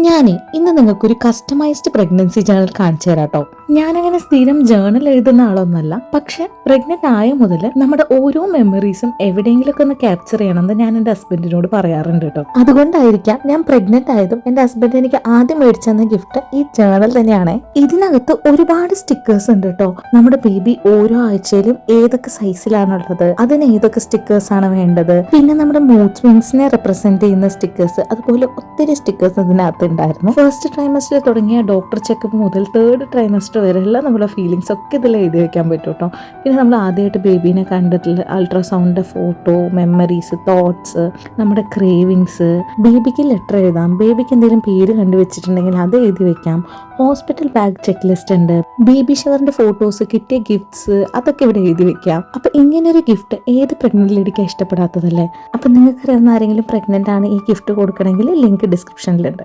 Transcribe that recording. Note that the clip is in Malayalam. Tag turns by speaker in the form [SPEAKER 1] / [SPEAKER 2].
[SPEAKER 1] ഞാനേ ഇന്ന് നിങ്ങൾക്കൊരു കസ്റ്റമൈസ്ഡ് പ്രഗ്നൻസി ജേണൽ കാണിച്ചു തരാം കേട്ടോ. ഞാനങ്ങനെ സ്ഥിരം ജേണൽ എഴുതുന്ന ആളൊന്നല്ല, പക്ഷെ പ്രഗ്നന്റ് ആയ മുതൽ നമ്മുടെ ഓരോ മെമ്മറീസും എവിടെയെങ്കിലുമൊക്കെ ഒന്ന് ക്യാപ്ചർ ചെയ്യണമെന്ന് ഞാൻ എന്റെ ഹസ്ബൻഡിനോട് പറയാറുണ്ട് കേട്ടോ. അതുകൊണ്ടായിരിക്കാം ഞാൻ പ്രഗ്നന്റ് ആയതും എന്റെ ഹസ്ബൻഡ് എനിക്ക് ആദ്യം മേടിച്ചെന്ന ഗിഫ്റ്റ് ഈ ജേണൽ തന്നെയാണ്. ഇതിനകത്ത് ഒരുപാട് സ്റ്റിക്കേഴ്സ് ഉണ്ട് കേട്ടോ. നമ്മുടെ ബേബി ഓരോ ആഴ്ചയിലും ഏതൊക്കെ സൈസിലാണുള്ളത്, അതിന് ഏതൊക്കെ സ്റ്റിക്കേഴ്സ് ആണ് വേണ്ടത്, പിന്നെ നമ്മുടെ മൂഡ് സ്വിങ്സിനെ റെപ്രസെന്റ് ചെയ്യുന്ന സ്റ്റിക്കേഴ്സ്, അതുപോലെ ഒത്തിരി സ്റ്റിക്കേഴ്സ് ഇതിനകത്ത് ഉണ്ടായിരുന്നു. ഫസ്റ്റ് ട്രൈമസ്റ്റർ തുടങ്ങിയ ഡോക്ടർ ചെക്കപ്പ് മുതൽ തേർഡ് ട്രൈമസ്റ്റർ വരെയുള്ള നമ്മുടെ ഫീലിങ്സ് ഒക്കെ ഇതിൽ എഴുതി വെക്കാൻ പറ്റും കേട്ടോ. പിന്നെ നമ്മൾ ആദ്യമായിട്ട് ബേബീനെ കണ്ടിട്ടുള്ള അൾട്രാസൗണ്ടിന്റെ ഫോട്ടോ, മെമ്മറീസ്, തോട്ട്സ്, നമ്മുടെ ക്രേവിങ്സ്, ബേബിക്ക് ലെറ്റർ എഴുതാം, ബേബിക്ക് എന്തെങ്കിലും പേര് കണ്ടുവച്ചിട്ടുണ്ടെങ്കിൽ അത് എഴുതി വെക്കാം, ഹോസ്പിറ്റൽ ബാഗ് ചെക്ക് ലിസ്റ്റ് ഉണ്ട്, ബേബി ഷവറിന്റെ ഫോട്ടോസ്, കിട്ടിയ ഗിഫ്റ്റ്സ്, അതൊക്കെ ഇവിടെ എഴുതി വെക്കാം. അപ്പൊ ഇങ്ങനൊരു ഗിഫ്റ്റ് ഏത് പ്രഗ്നന്റ് ലേഡിക്ക് ഇഷ്ടപ്പെടാത്തതല്ലേ? അപ്പൊ നിങ്ങൾക്ക് അറിയുന്ന ആരെങ്കിലും പ്രഗ്നന്റ് ആണ് ഈ ഗിഫ്റ്റ് കൊടുക്കണമെങ്കിൽ ലിങ്ക് ഡിസ്ക്രിപ്ഷനിലുണ്ട്.